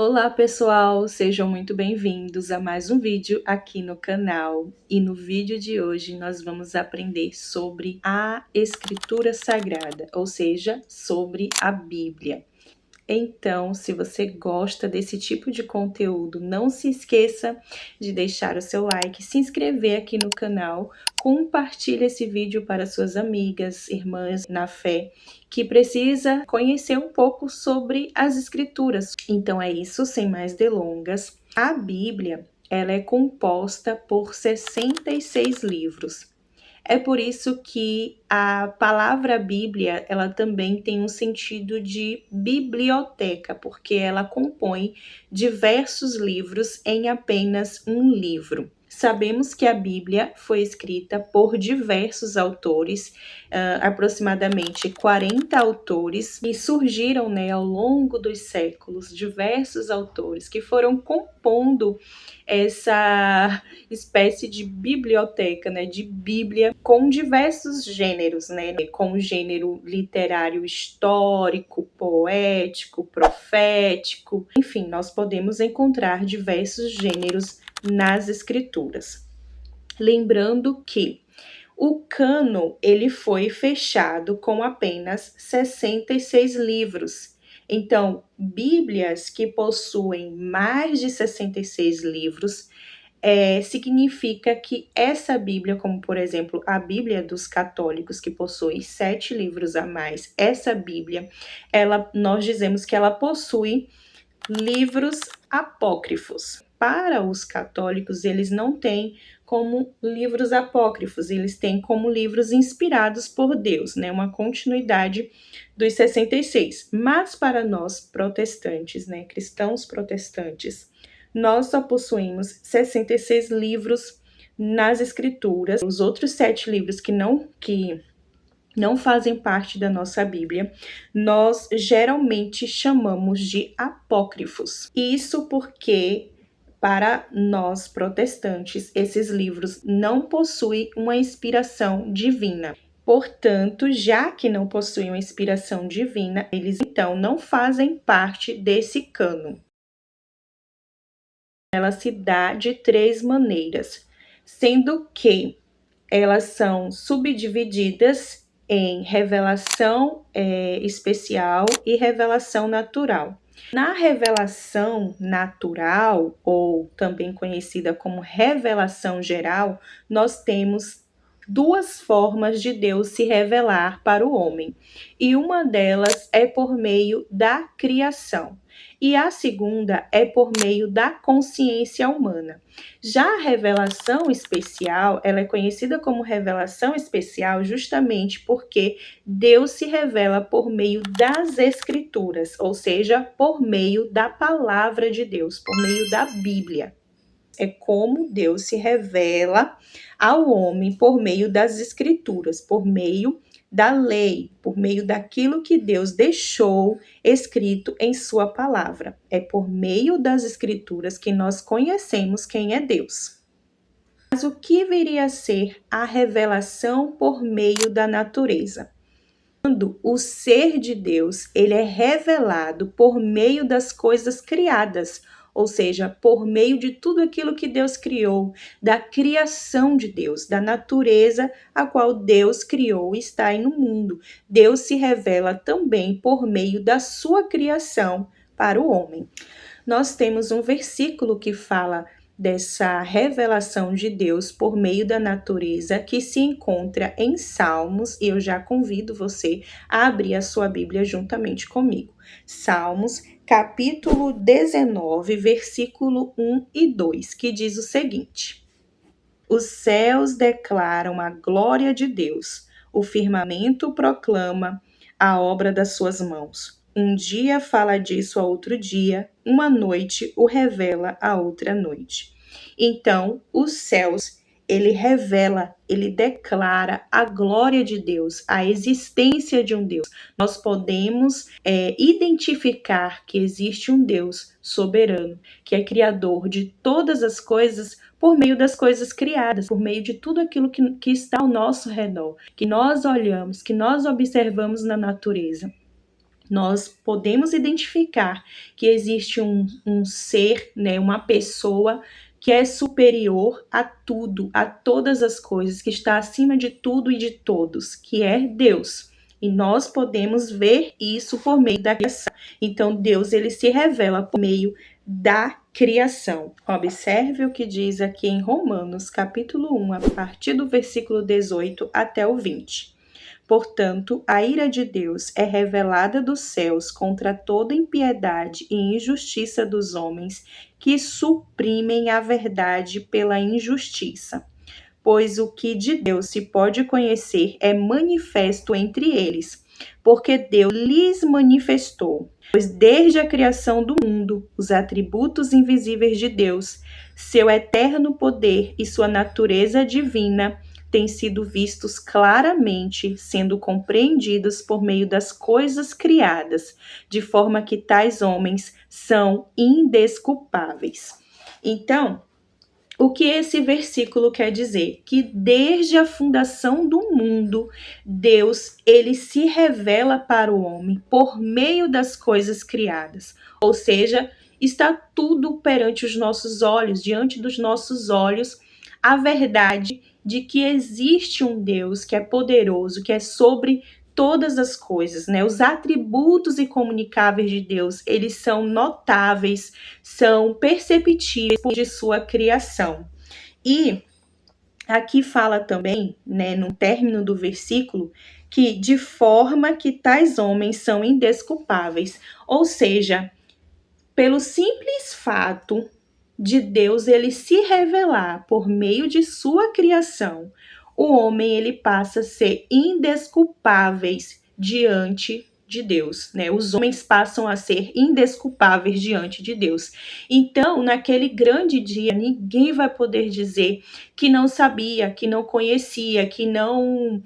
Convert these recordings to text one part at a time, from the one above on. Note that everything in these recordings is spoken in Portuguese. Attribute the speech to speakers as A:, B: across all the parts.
A: Olá pessoal, sejam muito bem-vindos a mais um vídeo aqui no canal. E no vídeo de hoje nós vamos aprender sobre a Escritura Sagrada, ou seja, sobre a Bíblia. Então, se você gosta desse tipo de conteúdo, não se esqueça de deixar o seu like, se inscrever aqui no canal, compartilhe esse vídeo para suas amigas, irmãs na fé, que precisa conhecer um pouco sobre as escrituras. Então é isso, sem mais delongas. A Bíblia, ela é composta por 66 livros. É por isso que a palavra Bíblia, ela também tem um sentido de biblioteca, porque ela compõe diversos livros em apenas um livro. Sabemos que a Bíblia foi escrita por diversos autores, aproximadamente 40 autores, e surgiram, ao longo dos séculos diversos autores que foram compondo essa espécie de biblioteca, de Bíblia, com diversos gêneros, com o gênero literário histórico, poético, profético, enfim, nós podemos encontrar diversos gêneros nas escrituras. Lembrando que o cânon, ele foi fechado com apenas 66 livros. Então, bíblias que possuem mais de 66 livros, significa que essa Bíblia, como por exemplo a Bíblia dos católicos, que possui 7 livros a mais, essa Bíblia, nós dizemos que ela possui livros apócrifos. Para os católicos, eles não têm como livros apócrifos, eles têm como livros inspirados por Deus, uma continuidade dos 66. Mas para nós protestantes, cristãos protestantes, nós só possuímos 66 livros nas escrituras. Os outros 7 livros que não fazem parte da nossa Bíblia, nós geralmente chamamos de apócrifos. Isso porque, para nós protestantes, esses livros não possuem uma inspiração divina. Portanto, já que não possuem uma inspiração divina, eles então não fazem parte desse cânon. Ela se dá de 3 maneiras, sendo que elas são subdivididas em revelação especial e revelação natural. Na revelação natural, ou também conhecida como revelação geral, nós temos 2 formas de Deus se revelar para o homem, e uma delas é por meio da criação, e a segunda é por meio da consciência humana. Já a revelação especial, ela é conhecida como revelação especial justamente porque Deus se revela por meio das escrituras, ou seja, por meio da palavra de Deus, por meio da Bíblia. É como Deus se revela ao homem por meio das escrituras, por meio da lei, por meio daquilo que Deus deixou escrito em sua palavra. É por meio das escrituras que nós conhecemos quem é Deus. Mas o que viria a ser a revelação por meio da natureza? Quando o ser de Deus, ele é revelado por meio das coisas criadas, ou seja, por meio de tudo aquilo que Deus criou, da criação de Deus, da natureza a qual Deus criou e está aí no mundo. Deus se revela também por meio da sua criação para o homem. Nós temos um versículo que fala dessa revelação de Deus por meio da natureza, que se encontra em Salmos, e eu já convido você a abrir a sua Bíblia juntamente comigo. Salmos, capítulo 19, versículo 1 e 2, que diz o seguinte: Os céus declaram a glória de Deus, o firmamento proclama a obra das suas mãos. Um dia fala disso a outro dia, uma noite o revela a outra noite. Então, os céus, ele revela, ele declara a glória de Deus, a existência de um Deus. Nós podemos identificar que existe um Deus soberano, que é criador de todas as coisas por meio das coisas criadas, por meio de tudo aquilo que está ao nosso redor, que nós olhamos, que nós observamos na natureza. nós podemos identificar que existe um ser, né, uma pessoa que é superior a tudo, a todas as coisas, que está acima de tudo e de todos, que é Deus. E nós podemos ver isso por meio da criação. Então, Deus, ele se revela por meio da criação. Observe o que diz aqui em Romanos, capítulo 1, a partir do versículo 18 até o 20. Portanto, a ira de Deus é revelada dos céus contra toda impiedade e injustiça dos homens que suprimem a verdade pela injustiça. Pois o que de Deus se pode conhecer é manifesto entre eles, porque Deus lhes manifestou. Pois desde a criação do mundo, os atributos invisíveis de Deus, seu eterno poder e sua natureza divina, têm sido vistos claramente, sendo compreendidos por meio das coisas criadas, de forma que tais homens são indesculpáveis. Então, o que esse versículo quer dizer? Que desde a fundação do mundo, Deus, ele se revela para o homem por meio das coisas criadas. Ou seja, está tudo perante os nossos olhos, diante dos nossos olhos, a verdade de que existe um Deus que é poderoso, que é sobre todas as coisas, né? Os atributos incomunicáveis de Deus, eles são notáveis, são perceptíveis de sua criação. E aqui fala também, né, no término do versículo, que de forma que tais homens são indesculpáveis, ou seja, pelo simples fato de Deus ele se revelar por meio de sua criação, o homem ele passa a ser indesculpáveis diante de Deus, né? Os homens passam a ser indesculpáveis diante de Deus. Então, naquele grande dia, ninguém vai poder dizer que não sabia, que não conhecia, que não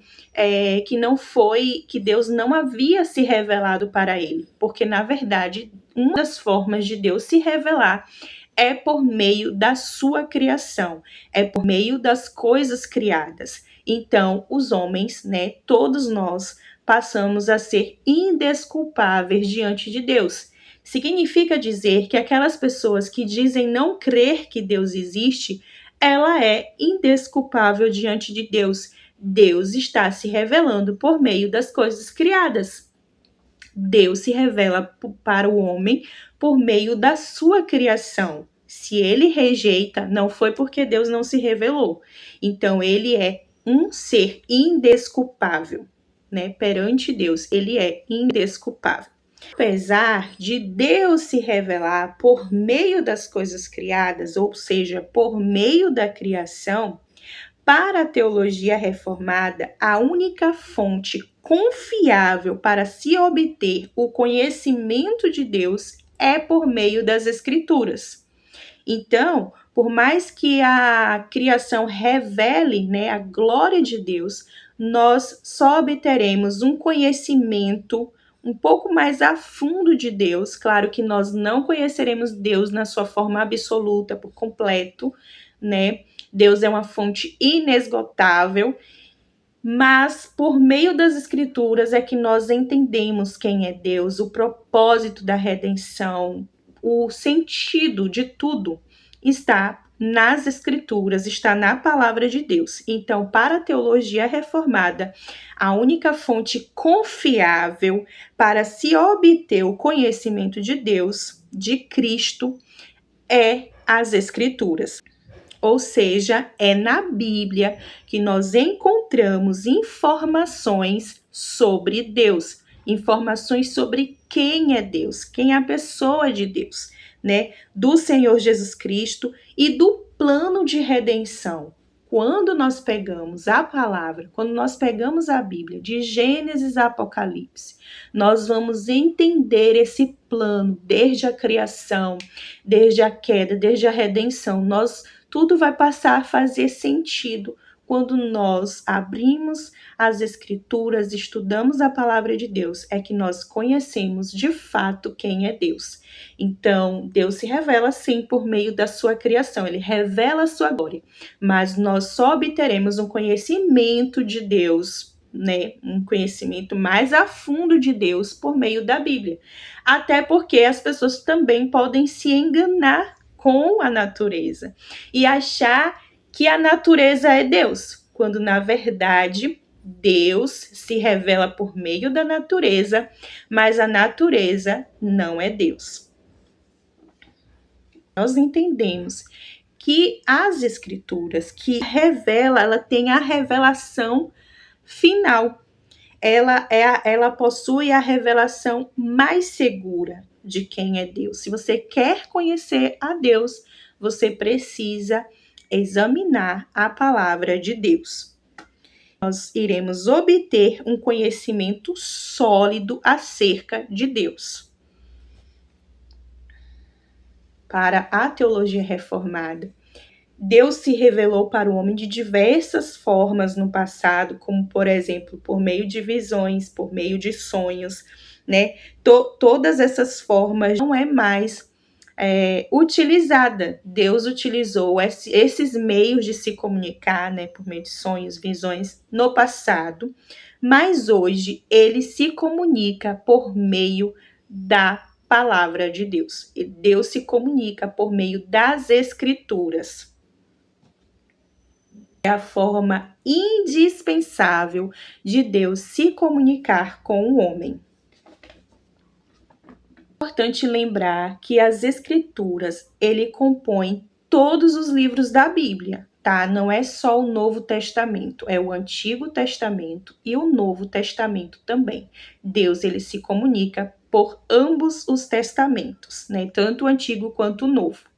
A: foi, que Deus não havia se revelado para ele, porque na verdade uma das formas de Deus se revelar é por meio da sua criação, é por meio das coisas criadas. Então, os homens, né, todos nós, passamos a ser indesculpáveis diante de Deus. Significa dizer que aquelas pessoas que dizem não crer que Deus existe, ela é indesculpável diante de Deus. Deus está se revelando por meio das coisas criadas. Deus se revela para o homem por meio da sua criação. Se ele rejeita, não foi porque Deus não se revelou. Então, ele é um ser indesculpável, né? Perante Deus, ele é indesculpável. Apesar de Deus se revelar por meio das coisas criadas, ou seja, por meio da criação, para a teologia reformada, a única fonte confiável para se obter o conhecimento de Deus é por meio das Escrituras. Então, por mais que a criação revele, né, a glória de Deus, nós só obteremos um conhecimento um pouco mais a fundo de Deus. Claro que nós não conheceremos Deus na sua forma absoluta, por completo, né? Deus é uma fonte inesgotável, mas por meio das Escrituras é que nós entendemos quem é Deus, o propósito da redenção, o sentido de tudo está nas Escrituras, está na palavra de Deus. Então, para a teologia reformada, a única fonte confiável para se obter o conhecimento de Deus, de Cristo, é as Escrituras. Ou seja, é na Bíblia que nós encontramos informações sobre Deus, informações sobre quem é Deus, quem é a pessoa de Deus, né? Do Senhor Jesus Cristo e do plano de redenção. Quando nós pegamos a palavra, quando nós pegamos a Bíblia, de Gênesis a Apocalipse, nós vamos entender esse plano desde a criação, desde a queda, desde a redenção. Tudo vai passar a fazer sentido quando nós abrimos as Escrituras, estudamos a palavra de Deus, é que nós conhecemos de fato quem é Deus. Então, Deus se revela sim por meio da sua criação, ele revela a sua glória, mas nós só obteremos um conhecimento de Deus né, um conhecimento mais a fundo de Deus por meio da Bíblia. Até porque as pessoas também podem se enganar com a natureza e achar que a natureza é Deus, quando na verdade Deus se revela por meio da natureza, mas a natureza não é Deus. Nós entendemos que as escrituras que ela tem a revelação final. Ela possui a revelação mais segura de quem é Deus. Se você quer conhecer a Deus, você precisa examinar a palavra de Deus. Nós iremos obter um conhecimento sólido acerca de Deus. Para a teologia reformada, Deus se revelou para o homem de diversas formas no passado, como, por exemplo, por meio de visões, por meio de sonhos, né? Todas essas formas não é mais utilizada. Deus utilizou esses meios de se comunicar, né, por meio de sonhos, visões, no passado, mas hoje ele se comunica por meio da palavra de Deus. E Deus se comunica por meio das escrituras. É a forma indispensável de Deus se comunicar com o homem. É importante lembrar que as escrituras, ele compõe todos os livros da Bíblia, tá? Não é só o Novo Testamento, é o Antigo Testamento e o Novo Testamento também. Deus, ele se comunica por ambos os testamentos, né? Tanto o Antigo quanto o Novo.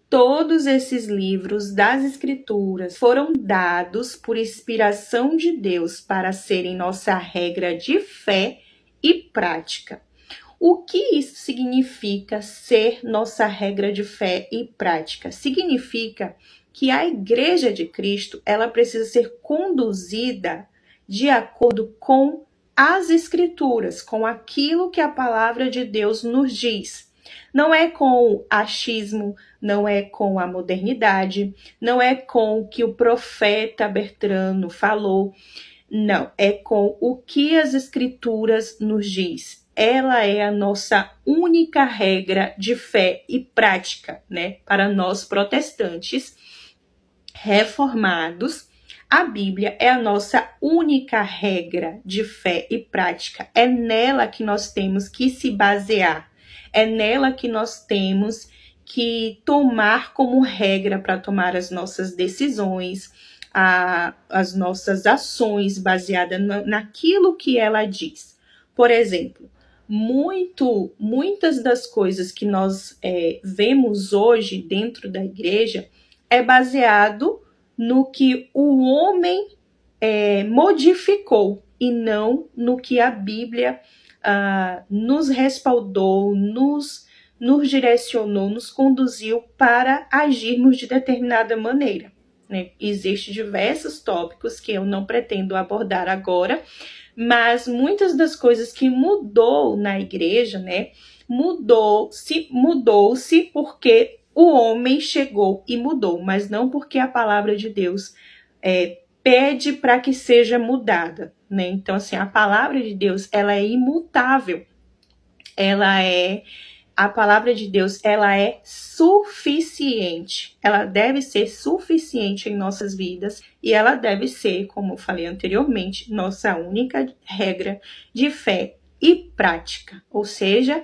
A: Todos esses livros das Escrituras foram dados por inspiração de Deus para serem nossa regra de fé e prática. O que isso significa ser nossa regra de fé e prática? Significa que a Igreja de Cristo, ela precisa ser conduzida de acordo com as Escrituras, com aquilo que a palavra de Deus nos diz. Não é com o achismo, não é com a modernidade, não é com o que o profeta Bertrano falou, não, é com o que as escrituras nos diz. Ela é a nossa única regra de fé e prática, né? Para nós protestantes reformados, a Bíblia é a nossa única regra de fé e prática. É nela que nós temos que se basear. É nela que nós temos que tomar como regra para tomar as nossas decisões, as nossas ações baseadas naquilo que ela diz. Por exemplo, muitas das coisas que nós vemos hoje dentro da igreja é baseado no que o homem modificou e não no que a Bíblia nos respaldou, nos direcionou, nos conduziu para agirmos de determinada maneira. Né? Existem diversos tópicos que eu não pretendo abordar agora, mas muitas das coisas que mudou na igreja, né, mudou-se porque o homem chegou e mudou, mas não porque a palavra de Deus pede para que seja mudada, né? Então, assim, a palavra de Deus, ela é imutável. A palavra de Deus, ela é suficiente. Ela deve ser suficiente em nossas vidas e ela deve ser, como eu falei anteriormente, nossa única regra de fé e prática. Ou seja,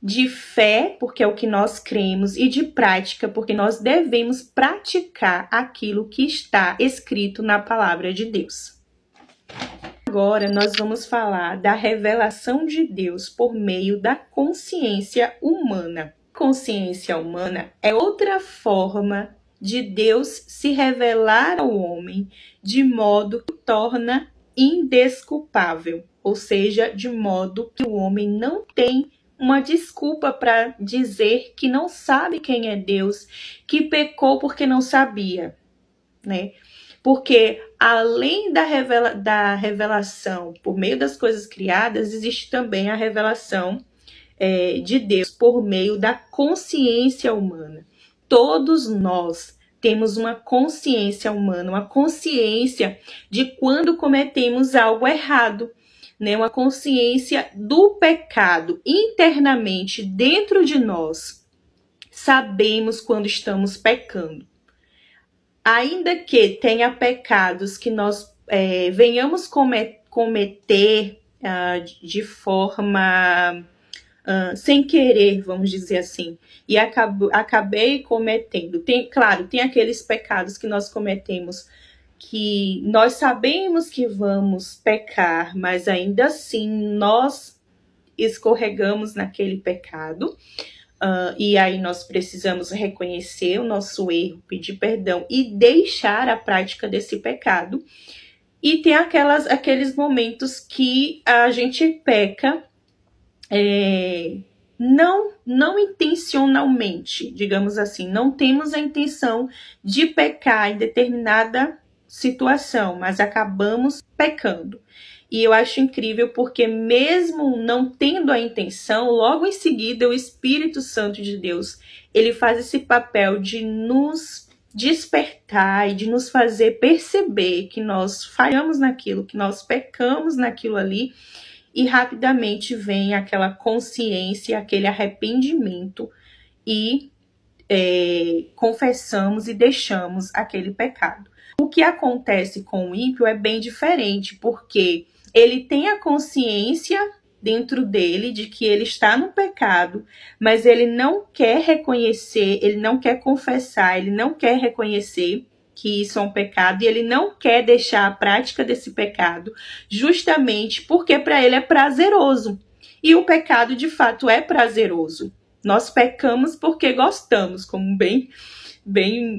A: de fé, porque é o que nós cremos, e de prática, porque nós devemos praticar aquilo que está escrito na palavra de Deus. Agora nós vamos falar da revelação de Deus por meio da consciência humana. Consciência humana é outra forma de Deus se revelar ao homem de modo que o torna indesculpável, ou seja, de modo que o homem não tem uma desculpa para dizer que não sabe quem é Deus, que pecou porque não sabia, né? Porque além da revelação por meio das coisas criadas, existe também a revelação de Deus por meio da consciência humana. Todos nós temos uma consciência humana, uma consciência de quando cometemos algo errado, né? Uma consciência do pecado internamente dentro de nós. Sabemos quando estamos pecando. Ainda que tenha pecados que nós venhamos cometer de forma sem querer, vamos dizer assim, e acabei cometendo. Claro, tem aqueles pecados que nós cometemos que nós sabemos que vamos pecar, mas ainda assim nós escorregamos naquele pecado. E aí nós precisamos reconhecer o nosso erro, pedir perdão e deixar a prática desse pecado. E tem aqueles momentos que a gente peca não intencionalmente, digamos assim, não temos a intenção de pecar em determinada situação, mas acabamos pecando. E eu acho incrível porque mesmo não tendo a intenção, logo em seguida o Espírito Santo de Deus, ele faz esse papel de nos despertar e de nos fazer perceber que nós falhamos naquilo, que nós pecamos naquilo ali, e rapidamente vem aquela consciência, aquele arrependimento e confessamos e deixamos aquele pecado. O que acontece com o ímpio é bem diferente, porque ele tem a consciência dentro dele de que ele está no pecado, mas ele não quer reconhecer, ele não quer confessar, ele não quer reconhecer que isso é um pecado, e ele não quer deixar a prática desse pecado, justamente porque para ele é prazeroso. E o pecado, de fato, é prazeroso. Nós pecamos porque gostamos, como bem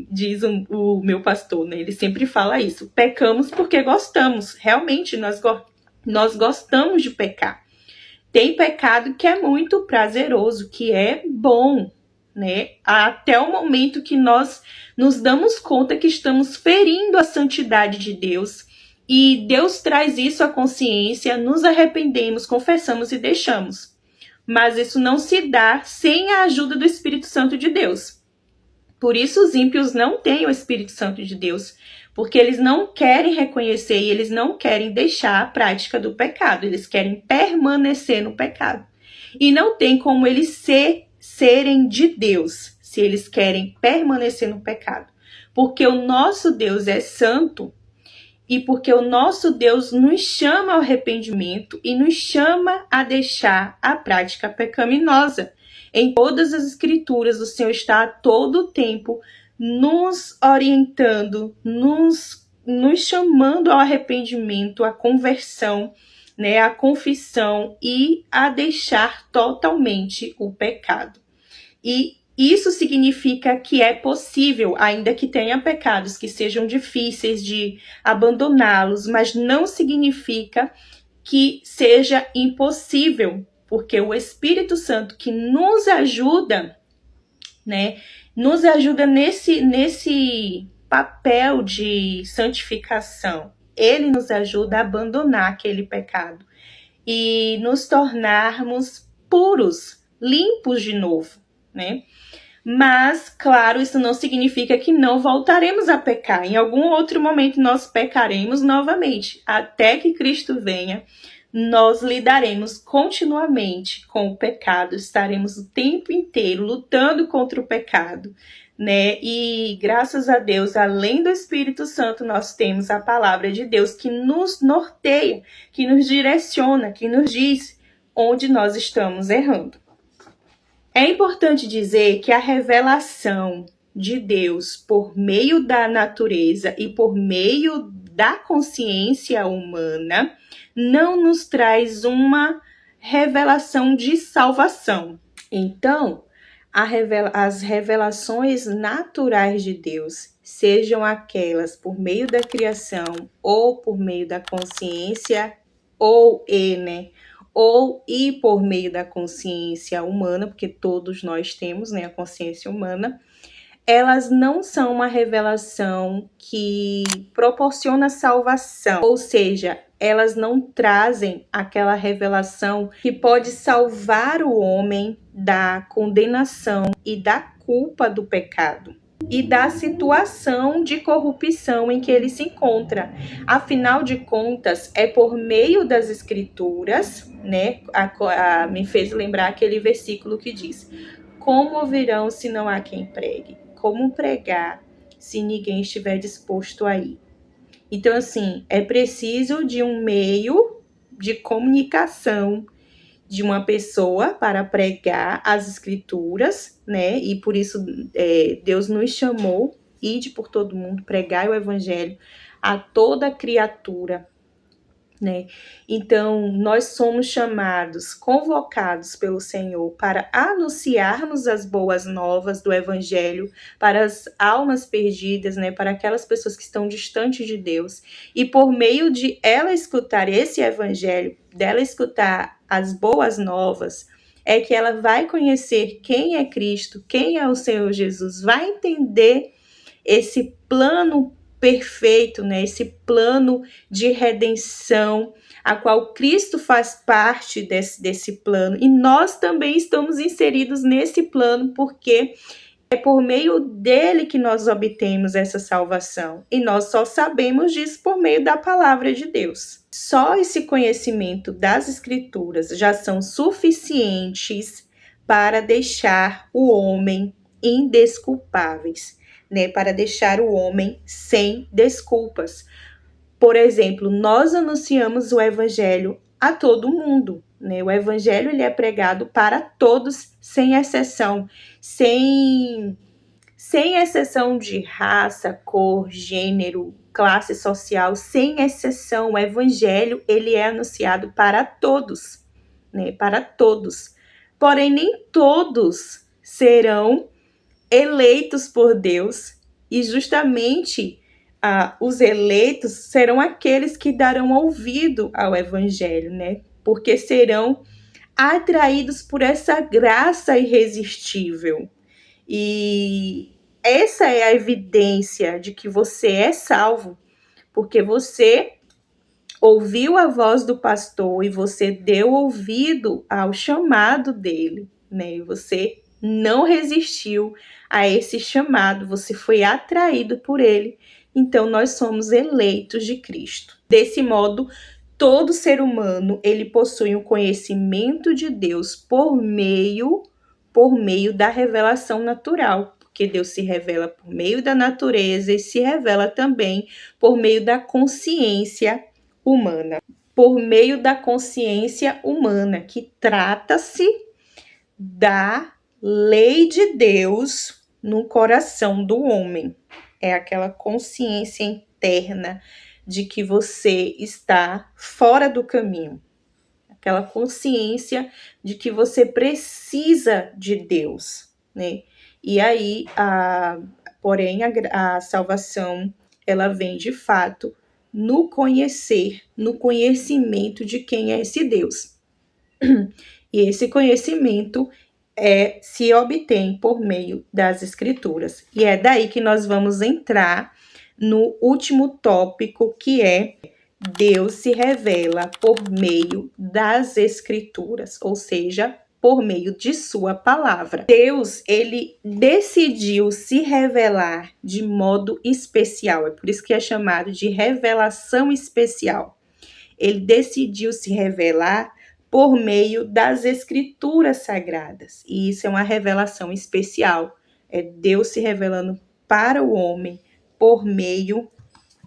A: diz o meu pastor, né? Ele sempre fala isso. Pecamos porque gostamos. Realmente, nós gostamos de pecar. Tem pecado que é muito prazeroso, que é bom, né? Até o momento que nós nos damos conta que estamos ferindo a santidade de Deus, e Deus traz isso à consciência, nos arrependemos, confessamos e deixamos. Mas isso não se dá sem a ajuda do Espírito Santo de Deus. Por isso os ímpios não têm o Espírito Santo de Deus, porque eles não querem reconhecer e eles não querem deixar a prática do pecado, eles querem permanecer no pecado. E não tem como eles serem de Deus, se eles querem permanecer no pecado. Porque o nosso Deus é santo, e porque o nosso Deus nos chama ao arrependimento e nos chama a deixar a prática pecaminosa. Em todas as escrituras, o Senhor está a todo tempo nos orientando, nos chamando ao arrependimento, à conversão, né, à confissão e a deixar totalmente o pecado. E isso significa que é possível, ainda que tenha pecados que sejam difíceis de abandoná-los, mas não significa que seja impossível, porque o Espírito Santo que nos ajuda, né, nos ajuda nesse papel de santificação. Ele nos ajuda a abandonar aquele pecado e nos tornarmos puros, limpos de novo, né? Mas, claro, isso não significa que não voltaremos a pecar. Em algum outro momento nós pecaremos novamente. Até que Cristo venha, nós lidaremos continuamente com o pecado. Estaremos o tempo inteiro lutando contra o pecado, né? E graças a Deus, além do Espírito Santo, nós temos a palavra de Deus que nos norteia, que nos direciona, que nos diz onde nós estamos errando. É importante dizer que a revelação de Deus por meio da natureza e por meio da consciência humana não nos traz uma revelação de salvação. Então, as revelações naturais de Deus, sejam aquelas por meio da criação ou por meio da consciência ou por meio da consciência humana, porque todos nós temos, né, a consciência humana, elas não são uma revelação que proporciona salvação, ou seja, elas não trazem aquela revelação que pode salvar o homem da condenação e da culpa do pecado. e da situação de corrupção em que ele se encontra. Afinal de contas, é por meio das escrituras, né? Me fez lembrar aquele versículo que diz: como ouvirão se não há quem pregue? Como pregar se ninguém estiver disposto a ir? Então, assim, é preciso de um meio de comunicação de uma pessoa para pregar as escrituras, né? E por isso Deus nos chamou, ide por todo mundo, pregai o evangelho a toda criatura, né? Então, nós somos chamados, convocados pelo Senhor para anunciarmos as boas novas do Evangelho para as almas perdidas, né? Para aquelas pessoas que estão distantes de Deus. E por meio de ela escutar esse Evangelho, dela escutar as boas novas, é que ela vai conhecer quem é Cristo, quem é o Senhor Jesus, vai entender esse plano perfeito, né? Esse plano de redenção, a qual Cristo faz parte desse plano. E nós também estamos inseridos nesse plano, porque é por meio dele que nós obtemos essa salvação. E nós só sabemos disso por meio da palavra de Deus. Só esse conhecimento das Escrituras já são suficientes para deixar o homem indesculpáveis, né, para deixar o homem sem desculpas. Por exemplo, nós anunciamos o evangelho a todo mundo, né? O evangelho ele é pregado para todos, sem exceção, sem exceção de raça, cor, gênero, classe social, sem exceção. O evangelho ele é anunciado para todos, né? Para todos. Porém, nem todos serão eleitos por Deus, e justamente os eleitos serão aqueles que darão ouvido ao evangelho, né? Porque serão atraídos por essa graça irresistível. E essa é a evidência de que você é salvo, porque você ouviu a voz do pastor e você deu ouvido ao chamado dele, né? E você não resistiu a esse chamado, você foi atraído por ele. Então nós somos eleitos de Cristo. Desse modo, todo ser humano, ele possui um conhecimento de Deus por meio da revelação natural, porque Deus se revela por meio da natureza e se revela também por meio da consciência humana. Por meio da consciência humana, que trata-se da lei de Deus no coração do homem. É aquela consciência interna de que você está fora do caminho. Aquela consciência de que você precisa de Deus, né? E aí, porém, a salvação, ela vem de fato no conhecimento de quem é esse Deus. E esse conhecimento se obtém por meio das Escrituras. E é daí que nós vamos entrar no último tópico, que é Deus se revela por meio das Escrituras, ou seja, por meio de sua palavra. Deus, ele decidiu se revelar de modo especial, é por isso que é chamado de revelação especial. Ele decidiu se revelar por meio das Escrituras sagradas, e isso é uma revelação especial, é Deus se revelando para o homem por meio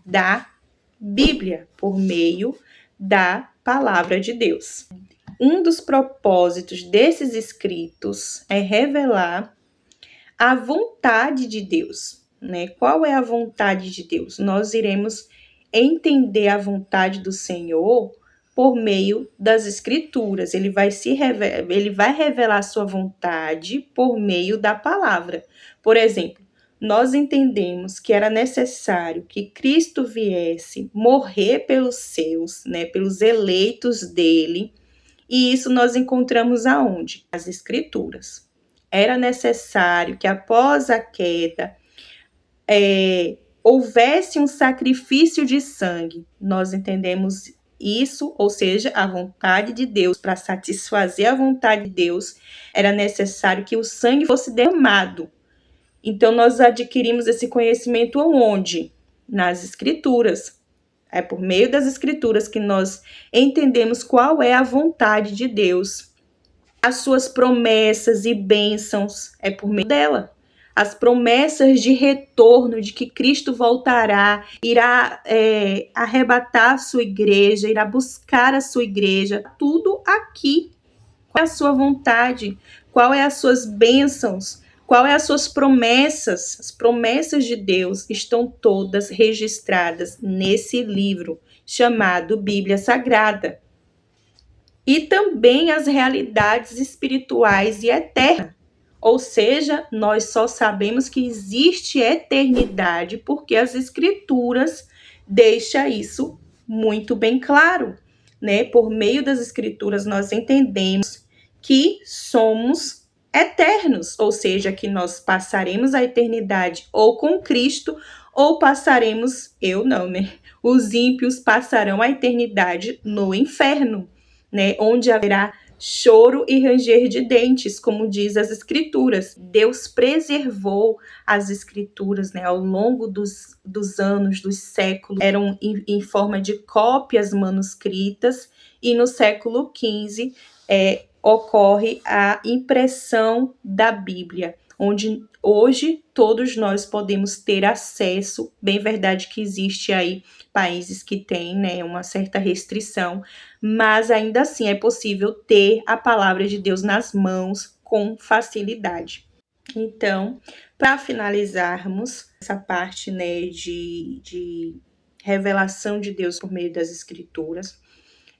A: da Bíblia, por meio da palavra de Deus. Um dos propósitos desses escritos é revelar a vontade de Deus, né? Qual é a vontade de Deus? Nós iremos entender a vontade do Senhor por meio das Escrituras. Ele vai revelar sua vontade por meio da palavra. Por exemplo, nós entendemos que era necessário que Cristo viesse morrer pelos seus, né, pelos eleitos dele, e isso nós encontramos aonde? Nas Escrituras. Era necessário que após a queda houvesse um sacrifício de sangue. Nós entendemos isso, ou seja, a vontade de Deus. Para satisfazer a vontade de Deus, era necessário que o sangue fosse derramado. Então, nós adquirimos esse conhecimento onde? Nas Escrituras. É por meio das Escrituras que nós entendemos qual é a vontade de Deus. As suas promessas e bênçãos é por meio dela. As promessas de retorno, de que Cristo voltará, irá arrebatar a sua igreja, irá buscar a sua igreja, tudo aqui. Qual é a sua vontade? Qual é as suas bênçãos? Qual é as suas promessas? As promessas de Deus estão todas registradas nesse livro chamado Bíblia Sagrada. E também as realidades espirituais e eternas. Ou seja, nós só sabemos que existe eternidade porque as Escrituras deixam isso muito bem claro, né? Por meio das Escrituras nós entendemos que somos eternos, ou seja, que nós passaremos a eternidade ou com Cristo ou passaremos, eu não, né? Os ímpios passarão a eternidade no inferno, né? Onde haverá choro e ranger de dentes, como diz as Escrituras. Deus preservou as Escrituras, né, ao longo dos anos, dos séculos. Eram em forma de cópias manuscritas, e no século XV ocorre a impressão da Bíblia, onde hoje todos nós podemos ter acesso. Bem verdade que existe aí países que têm, né, uma certa restrição, mas ainda assim é possível ter a palavra de Deus nas mãos com facilidade. Então, para finalizarmos essa parte, né, de revelação de Deus por meio das Escrituras,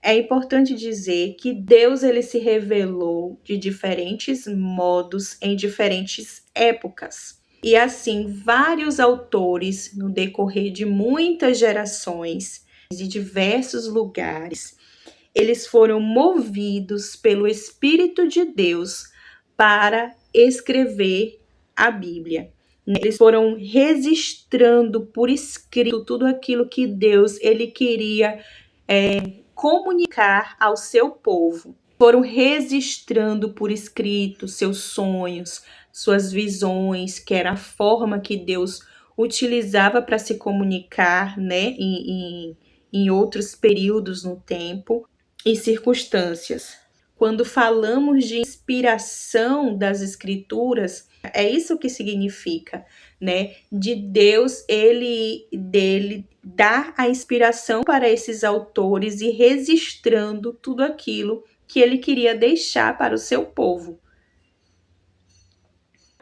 A: é importante dizer que Deus ele se revelou de diferentes modos em diferentes épocas. E assim, vários autores, no decorrer de muitas gerações, de diversos lugares, eles foram movidos pelo Espírito de Deus para escrever a Bíblia. Eles foram registrando por escrito tudo aquilo que Deus ele queria comunicar ao seu povo. Foram registrando por escrito seus sonhos, suas visões, que era a forma que Deus utilizava para se comunicar, né, em outros períodos no tempo e circunstâncias. Quando falamos de inspiração das Escrituras, é isso que significa, né? De Deus, dele dar a inspiração para esses autores e registrando tudo aquilo que ele queria deixar para o seu povo.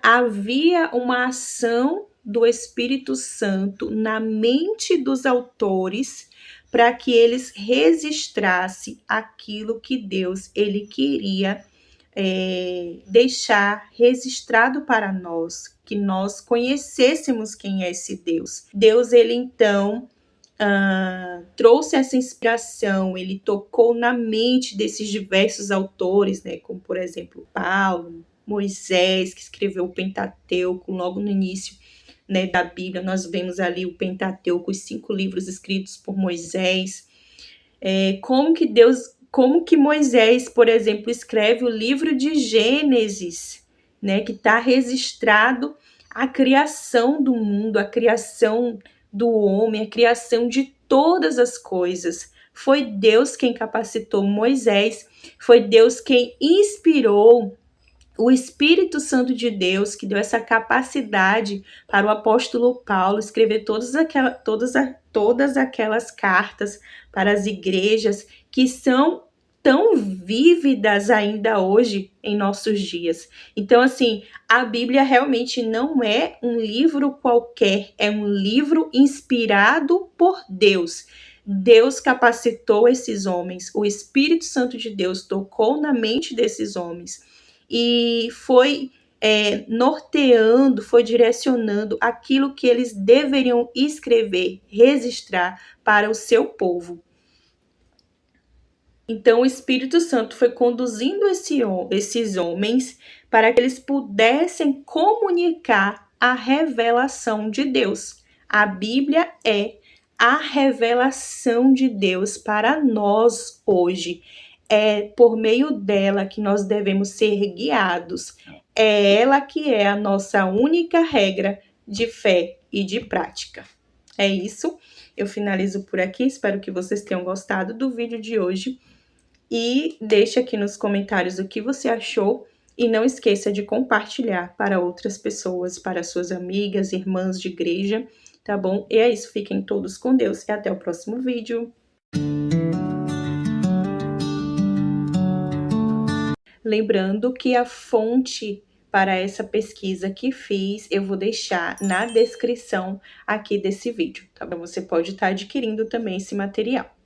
A: Havia uma ação do Espírito Santo na mente dos autores para que eles registrassem aquilo que Deus ele queria deixar registrado para nós, que nós conhecêssemos quem é esse Deus. Deus, ele então trouxe essa inspiração, ele tocou na mente desses diversos autores, né, como por exemplo Paulo, Moisés, que escreveu o Pentateuco logo no início, né, da Bíblia. Nós vemos ali o Pentateuco, os 5 livros escritos por Moisés. Como que Moisés, por exemplo, escreve o livro de Gênesis, né, que está registrado a criação do mundo, a criação do homem, a criação de todas as coisas. Foi Deus quem capacitou Moisés, foi Deus quem inspirou o Espírito Santo de Deus, que deu essa capacidade para o apóstolo Paulo escrever todas aquelas cartas para as igrejas que são tão vívidas ainda hoje em nossos dias. Então, assim, a Bíblia realmente não é um livro qualquer, é um livro inspirado por Deus. Deus capacitou esses homens, o Espírito Santo de Deus tocou na mente desses homens e foi norteando, foi direcionando aquilo que eles deveriam escrever, registrar para o seu povo. Então, o Espírito Santo foi conduzindo esses homens para que eles pudessem comunicar a revelação de Deus. A Bíblia é a revelação de Deus para nós hoje. É por meio dela que nós devemos ser guiados. é ela que é a nossa única regra de fé e de prática. É isso, eu finalizo por aqui, espero que vocês tenham gostado do vídeo de hoje e deixe aqui nos comentários o que você achou e não esqueça de compartilhar para outras pessoas, para suas amigas, irmãs de igreja, tá bom? E é isso, fiquem todos com Deus e até o próximo vídeo. Lembrando que a fonte para essa pesquisa que fiz, eu vou deixar na descrição aqui desse vídeo, tá bom? Você pode estar adquirindo também esse material.